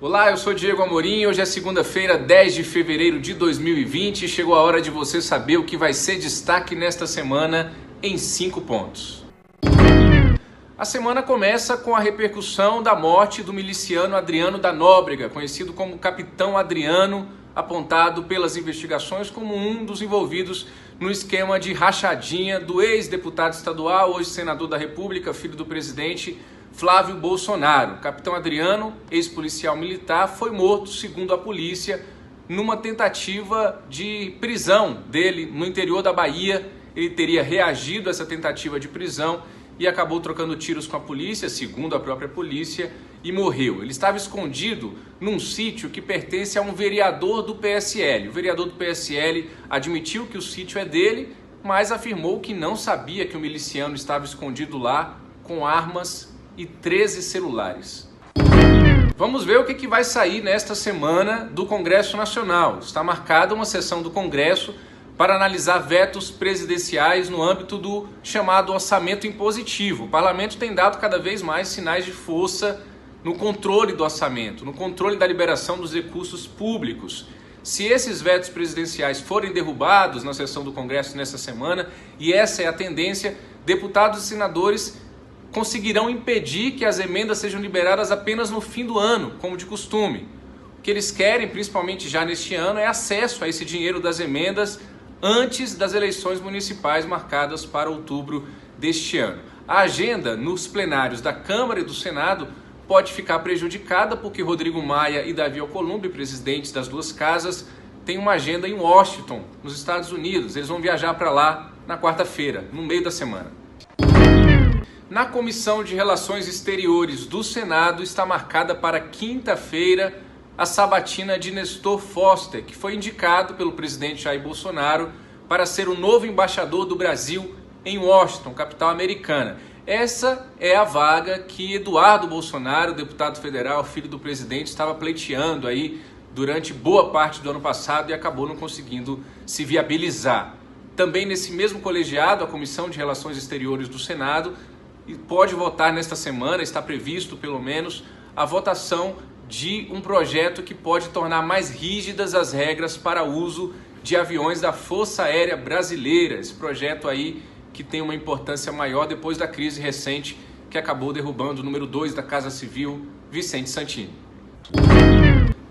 Olá, eu sou Diego Amorim, hoje é segunda-feira, 10 de fevereiro de 2020 e chegou a hora de você saber o que vai ser destaque nesta semana em 5 pontos. A semana começa com a repercussão da morte do miliciano Adriano da Nóbrega, conhecido como Capitão Adriano, apontado pelas investigações como um dos envolvidos no esquema de rachadinha do ex-deputado estadual, hoje senador da República, filho do presidente Flávio Bolsonaro. Capitão Adriano, ex-policial militar, foi morto, segundo a polícia, numa tentativa de prisão dele no interior da Bahia. Ele teria reagido a essa tentativa de prisão e acabou trocando tiros com a polícia, segundo a própria polícia, e morreu. Ele estava escondido num sítio que pertence a um vereador do PSL. O vereador do PSL admitiu que o sítio é dele, mas afirmou que não sabia que o miliciano estava escondido lá com armas e 13 celulares. Vamos ver o que vai sair nesta semana do Congresso Nacional. Está marcada uma sessão do Congresso para analisar vetos presidenciais no âmbito do chamado orçamento impositivo. O parlamento tem dado cada vez mais sinais de força no controle do orçamento, no controle da liberação dos recursos públicos. Se esses vetos presidenciais forem derrubados na sessão do Congresso nesta semana, e essa é a tendência, deputados e senadores conseguirão impedir que as emendas sejam liberadas apenas no fim do ano, como de costume. O que eles querem, principalmente já neste ano, é acesso a esse dinheiro das emendas antes das eleições municipais marcadas para outubro deste ano. A agenda nos plenários da Câmara e do Senado pode ficar prejudicada porque Rodrigo Maia e Davi Alcolumbre, presidentes das duas casas, têm uma agenda em Washington, nos Estados Unidos. Eles vão viajar para lá na quarta-feira, no meio da semana. Na Comissão de Relações Exteriores do Senado está marcada para quinta-feira a sabatina de Nestor Foster, que foi indicado pelo presidente Jair Bolsonaro para ser o novo embaixador do Brasil em Washington, capital americana. Essa é a vaga que Eduardo Bolsonaro, deputado federal, filho do presidente, estava pleiteando aí durante boa parte do ano passado e acabou não conseguindo se viabilizar. Também nesse mesmo colegiado, a Comissão de Relações Exteriores do Senado pode votar nesta semana, está previsto pelo menos, a votação de um projeto que pode tornar mais rígidas as regras para uso de aviões da Força Aérea Brasileira. Esse projeto aí que tem uma importância maior depois da crise recente que acabou derrubando o número 2 da Casa Civil, Vicente Santini.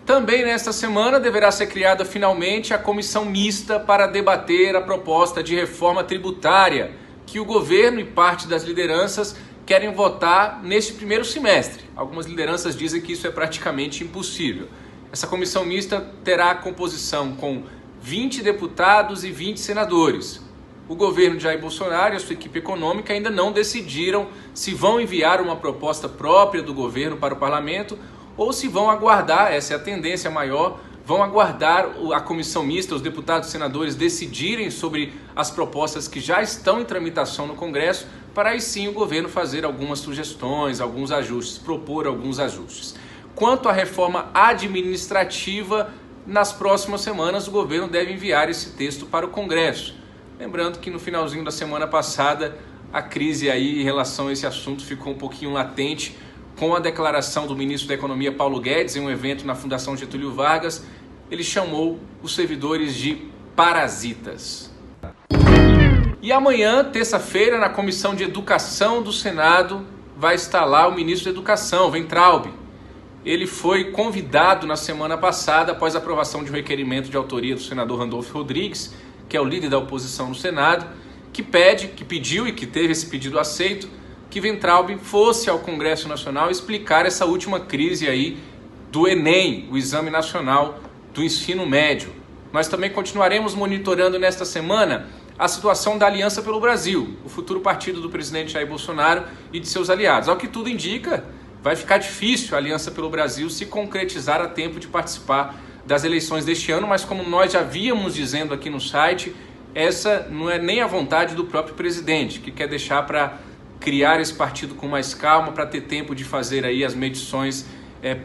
Também nesta semana deverá ser criada finalmente a comissão mista para debater a proposta de reforma tributária que o governo e parte das lideranças querem votar neste primeiro semestre. Algumas lideranças dizem que isso é praticamente impossível. Essa comissão mista terá composição com 20 deputados e 20 senadores. O governo de Jair Bolsonaro e a sua equipe econômica ainda não decidiram se vão enviar uma proposta própria do governo para o parlamento ou se vão aguardar, essa é a tendência maior, vão aguardar a comissão mista, os deputados e senadores decidirem sobre as propostas que já estão em tramitação no Congresso, para aí sim o governo fazer algumas sugestões, alguns ajustes, propor alguns ajustes. Quanto à reforma administrativa, nas próximas semanas o governo deve enviar esse texto para o Congresso. Lembrando que no finalzinho da semana passada a crise aí em relação a esse assunto ficou um pouquinho latente, com a declaração do ministro da Economia Paulo Guedes em um evento na Fundação Getúlio Vargas. Ele chamou os servidores de parasitas. E amanhã, terça-feira, na Comissão de Educação do Senado, vai estar lá o ministro da Educação, Weintraub. Ele foi convidado na semana passada, após a aprovação de um requerimento de autoria do senador Randolfo Rodrigues, que é o líder da oposição no Senado, que pediu e que teve esse pedido aceito, que Weintraub fosse ao Congresso Nacional explicar essa última crise aí do Enem, o Exame Nacional do Ensino Médio. Nós também continuaremos monitorando nesta semana a situação da Aliança pelo Brasil, o futuro partido do presidente Jair Bolsonaro e de seus aliados. Ao que tudo indica, vai ficar difícil a Aliança pelo Brasil se concretizar a tempo de participar das eleições deste ano, mas como nós já víamos dizendo aqui no site, essa não é nem a vontade do próprio presidente, que quer deixar para criar esse partido com mais calma, para ter tempo de fazer aí as medições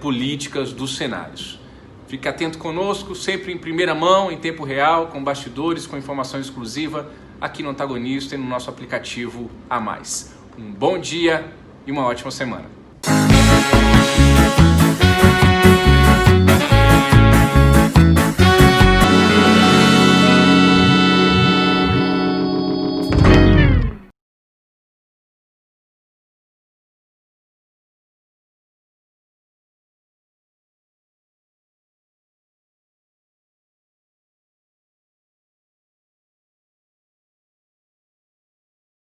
políticas dos cenários. Fique atento conosco, sempre em primeira mão, em tempo real, com bastidores, com informação exclusiva, aqui no Antagonista e no nosso aplicativo A Mais. Um bom dia e uma ótima semana.